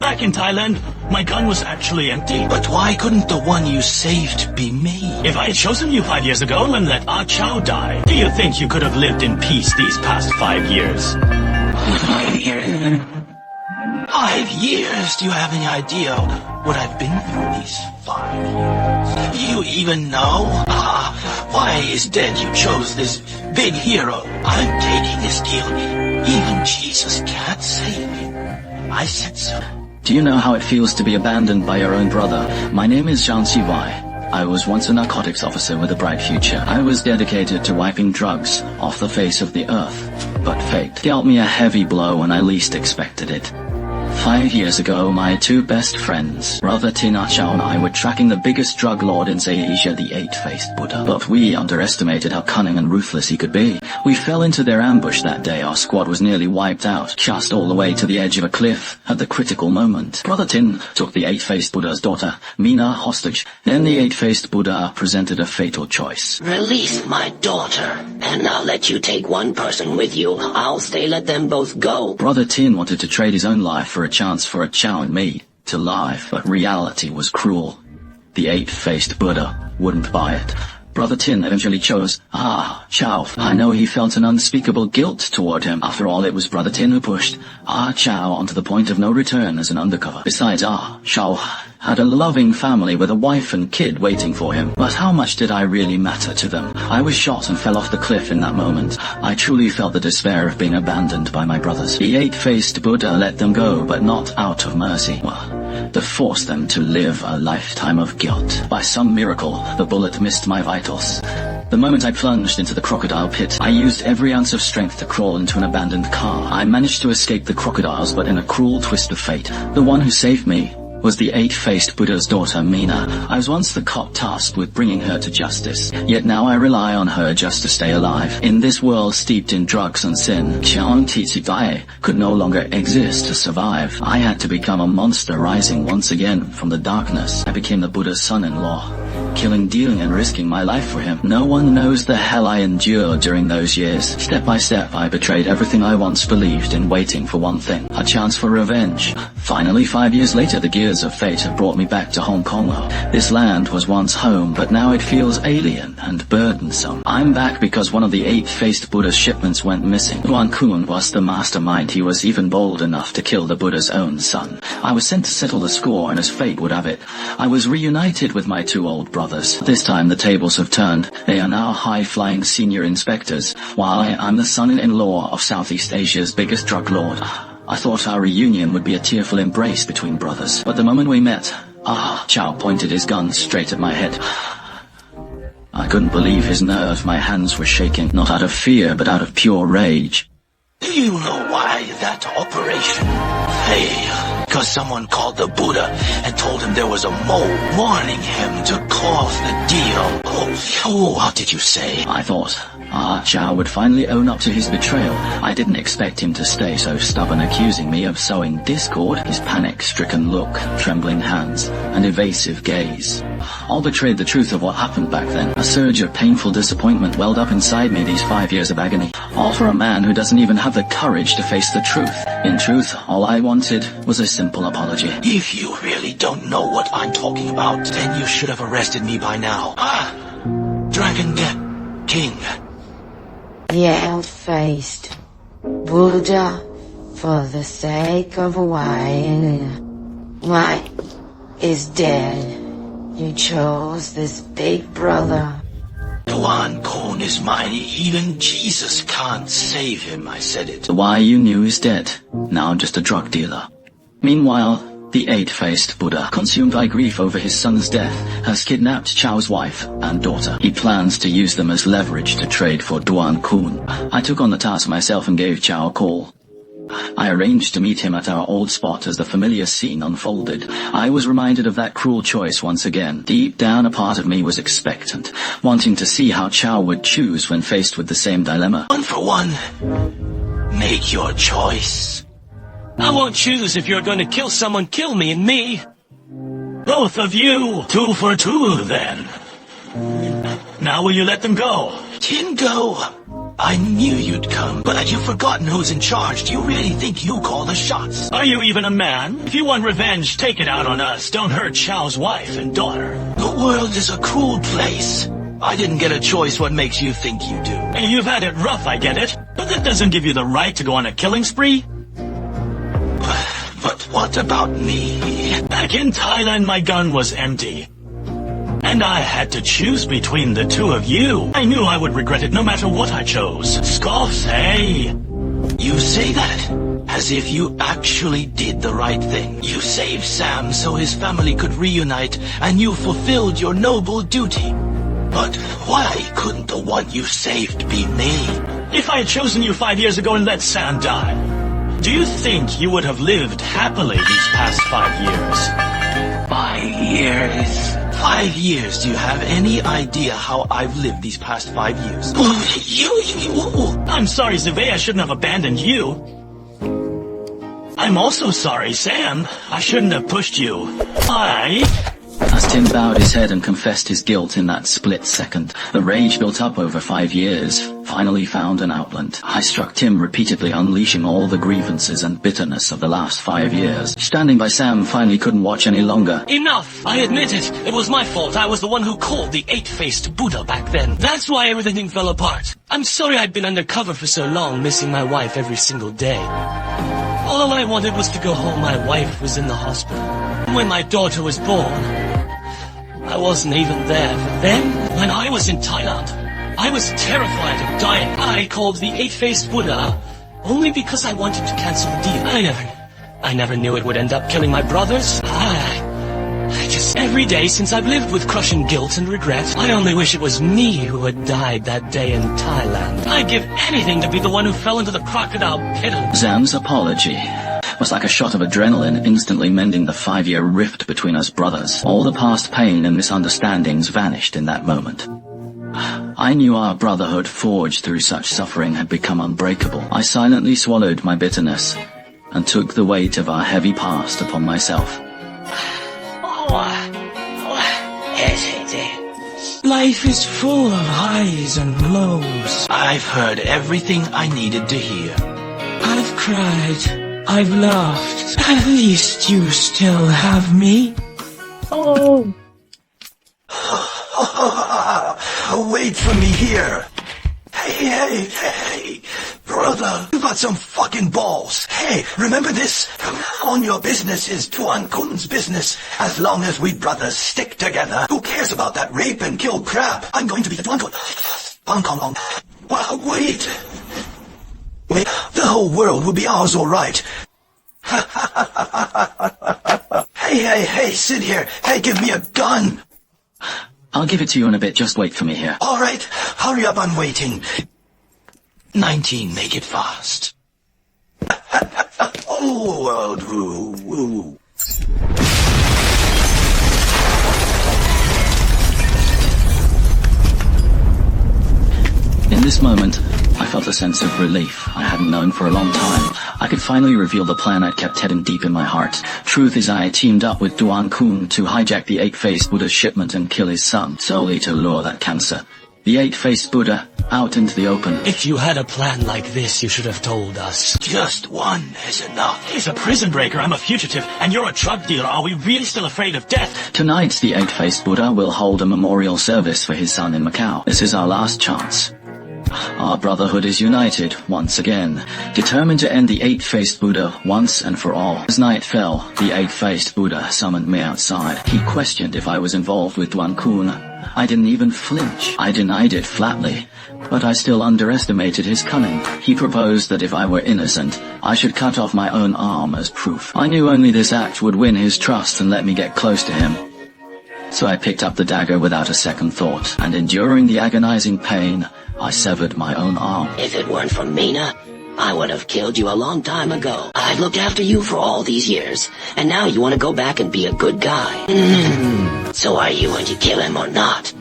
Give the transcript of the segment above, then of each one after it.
back in Thailand, my gun was actually empty. But why couldn't the one you saved be me? If I had chosen you 5 years ago and let Ah Chow die, do you think you could have lived in peace these past 5 years? 5 years? Do you have any idea what I've been through these 5 years? Do you even know? Why instead you chose this big hero? I'm taking this deal. Even Jesus can't save me. I said so. Do you know how it feels to be abandoned by your own brother? My name is Zhiying. I was once a narcotics officer with a bright future. I was dedicated to wiping drugs off the face of the earth. But fate dealt me a heavy blow when I least expected it. 5 years ago, my two best friends, Brother Tin Ah Chow and I, were tracking the biggest drug lord in Asia, the Eight-Faced Buddha. But we underestimated how cunning and ruthless he could be. We fell into their ambush that day. Our squad was nearly wiped out, cast all the way to the edge of a cliff at the critical moment. Brother Tin took the Eight-Faced Buddha's daughter, Mina, hostage. Then the Eight-Faced Buddha presented a fatal choice. Release my daughter, and I'll let you take one person with you. I'll stay, let them both go. Brother Tin wanted to trade his own life for a chance for a Chow and me to live, but reality was cruel. The Eight-Faced Buddha wouldn't buy it. Brother Tin eventually chose Chow. I know he felt an unspeakable guilt toward him. After all, it was Brother Tin who pushed Chow onto the point of no return as an undercover. Besides, Chow had a loving family with a wife and kid waiting for him. But how much did I really matter to them? I was shot and fell off the cliff in that moment. I truly felt the despair of being abandoned by my brothers. The Eight-Faced Buddha let them go, but not out of mercy. To force them to live a lifetime of guilt. By some miracle, the bullet missed my vitals. The moment I plunged into the crocodile pit, I used every ounce of strength to crawl into an abandoned car. I managed to escape the crocodiles, but in a cruel twist of fate, the one who saved me was the Eight-Faced Buddha's daughter, Mina. I was once the cop tasked with bringing her to justice, yet now I rely on her just to stay alive. In this world steeped in drugs and sin, Qiang Tizidai could no longer exist to survive. I had to become a monster rising once again from the darkness. I became the Buddha's son-in-law, killing, dealing, and risking my life for him. No one knows the hell I endured during those years. Step by step, I betrayed everything I once believed in, waiting for one thing, a chance for revenge. Finally, 5 years later, the gears of fate have brought me back to Hong Kong. This land was once home, but now it feels alien and burdensome. I'm back because one of the Eight-Faced Buddha's shipments went missing. Duan Kun was the mastermind. He was even bold enough to kill the Buddha's own son. I was sent to settle the score, and as fate would have it, I was reunited with my two old brothers. This time the tables have turned. They are now high-flying senior inspectors, while I'm the son-in-law of Southeast Asia's biggest drug lord. I thought our reunion would be a tearful embrace between brothers, but the moment we met, Chow pointed his gun straight at my head. I couldn't believe his nerve. My hands were shaking, not out of fear, but out of pure rage. Do you know why that operation failed? Because someone called the Buddha and told him there was a mole warning him to close the deal. Oh, what did you say? I thought Chow would finally own up to his betrayal. I didn't expect him to stay so stubborn, accusing me of sowing discord. His panic-stricken look, trembling hands, and evasive gaze all betrayed the truth of what happened back then. A surge of painful disappointment welled up inside me, these 5 years of agony. All for a man who doesn't even have the courage to face the truth. In truth, all I wanted was a simple apology. If you really don't know what I'm talking about, then you should have arrested me by now. Dragon King. The Eight-Faced Buddha, for the sake of why is dead. You chose this big brother. Duan Kun is mine. Even Jesus can't save him. I said it. The why you knew is dead. Now just a drug dealer. Meanwhile, the Eight-Faced Buddha, consumed by grief over his son's death, has kidnapped Chow's wife and daughter. He plans to use them as leverage to trade for Duan Kun. I took on the task myself and gave Chow a call. I arranged to meet him at our old spot as the familiar scene unfolded. I was reminded of that cruel choice once again. Deep down, a part of me was expectant, wanting to see how Chow would choose when faced with the same dilemma. One for one. Make your choice. I won't choose. If you're going to kill someone, kill me and me. Both of you. 2 for 2, then. Now will you let them go? Tin go. I knew you'd come, but had you forgotten who's in charge? Do you really think you call the shots? Are you even a man? If you want revenge, take it out on us. Don't hurt Chao's wife and daughter. The world is a cruel place. I didn't get a choice. What makes you think you do? You've had it rough, I get it. But that doesn't give you the right to go on a killing spree. But what about me? Back in Thailand, my gun was empty. And I had to choose between the two of you. I knew I would regret it no matter what I chose. Scoffs, hey? You say that as if you actually did the right thing. You saved Sam so his family could reunite, and you fulfilled your noble duty. But why couldn't the one you saved be me? If I had chosen you 5 years ago and let Sam die, do you think you would have lived happily these past 5 years? 5 years? 5 years? Do you have any idea how I've lived these past 5 years? I'm sorry, Zhiying, I shouldn't have abandoned you. I'm also sorry, Sam. I shouldn't have pushed you. As Tim bowed his head and confessed his guilt in that split second, the rage built up over 5 years finally found an outlet. I struck Tim repeatedly, unleashing all the grievances and bitterness of the last 5 years. Standing by Sam finally couldn't watch any longer. Enough! I admit it. It was my fault. I was the one who called the 8-faced Buddha back then. That's why everything fell apart. I'm sorry I'd been undercover for so long, missing my wife every single day. All I wanted was to go home. My wife was in the hospital. When my daughter was born, I wasn't even there. But then, when I was in Thailand, I was terrified of dying. I called the 8-faced Buddha only because I wanted to cancel the deal. I never knew it would end up killing my brothers. I just, every day since I've lived with crushing guilt and regret, I only wish it was me who had died that day in Thailand. I'd give anything to be the one who fell into the crocodile pit. Zam's apology was like a shot of adrenaline, instantly mending the 5-year rift between us brothers. All the past pain and misunderstandings vanished in that moment. I knew our brotherhood, forged through such suffering, had become unbreakable. I silently swallowed my bitterness and took the weight of our heavy past upon myself. Life is full of highs and lows. I've heard everything I needed to hear. I've cried. I've laughed. At least you still have me. Oh. Wait for me here. Hey, brother, you got some fucking balls. Hey, remember this? From now on, your business is Tuan Kun's business. As long as we brothers stick together, who cares about that rape and kill crap? I'm going to be the Tuan Kun. Wow, wait, the whole world will be ours, all right. Hey, sit here. Hey, give me a gun. I'll give it to you in a bit, just wait for me here. All right, hurry up, I'm waiting. 19, make it fast. In this moment, I felt a sense of relief I hadn't known for a long time. I could finally reveal the plan I'd kept hidden deep in my heart. Truth is, I teamed up with Tuan Kun to hijack the 8-faced Buddha's shipment and kill his son, solely to lure that cancer. The 8-faced Buddha out into the open. If you had a plan like this, you should have told us. Just one is enough. He's a prison breaker, I'm a fugitive, and you're a drug dealer. Are we really still afraid of death? Tonight, the 8-faced Buddha will hold a memorial service for his son in Macau. This is our last chance. Our brotherhood is united once again, determined to end the 8-faced Buddha once and for all. As night fell, the 8-faced Buddha summoned me outside. He questioned if I was involved with Tuan Kun. I didn't even flinch. I denied it flatly, but I still underestimated his cunning. He proposed that if I were innocent, I should cut off my own arm as proof. I knew only this act would win his trust and let me get close to him. So I picked up the dagger without a second thought, and enduring the agonizing pain, I severed my own arm. If it weren't for Mina, I would have killed you a long time ago. I've looked after you for all these years, and now you want to go back and be a good guy. So are you going to kill him or not?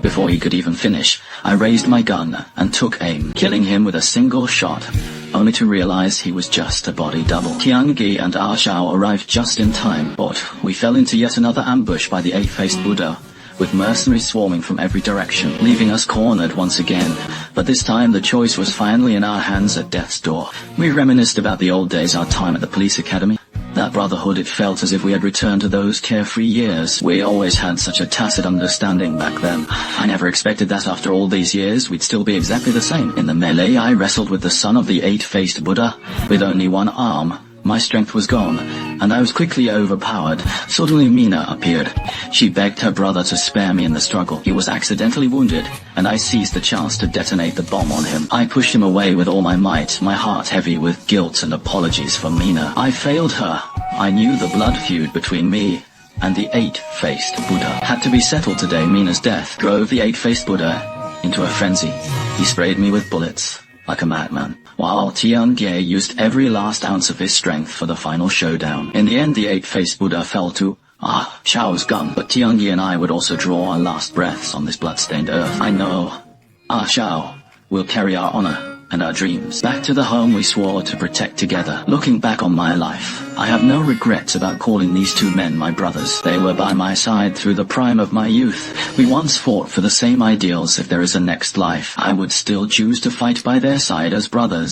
Before he could even finish, I raised my gun and took aim, killing him with a single shot, only to realize he was just a body double. Tiangi and Ah Shao arrived just in time, but we fell into yet another ambush by the 8-faced Buddha, with mercenaries swarming from every direction, leaving us cornered once again. But this time the choice was finally in our hands at death's door. We reminisced about the old days, our time at the police academy. That brotherhood, it felt as if we had returned to those carefree years. We always had such a tacit understanding back then. I never expected that after all these years we'd still be exactly the same. In the melee I wrestled with the son of the eight-faced Buddha. With only one arm, my strength was gone, and I was quickly overpowered. Suddenly Mina appeared. She begged her brother to spare me in the struggle. He was accidentally wounded, and I seized the chance to detonate the bomb on him. I pushed him away with all my might, my heart heavy with guilt and apologies for Mina. I failed her. I knew the blood feud between me and the eight-faced Buddha had to be settled today. Mina's death drove the eight-faced Buddha into a frenzy. He sprayed me with bullets like a madman, while Zhiying used every last ounce of his strength for the final showdown. In the end, the eight-faced Buddha fell to Xiao's gun, but Zhiying and I would also draw our last breaths on this blood-stained earth. I know Xiao will carry our honor and our dreams back to the home we swore to protect together. Looking back on my life, I have no regrets about calling these two men my brothers. They were by my side through the prime of my youth. We once fought for the same ideals. If there is a next life, I would still choose to fight by their side as brothers.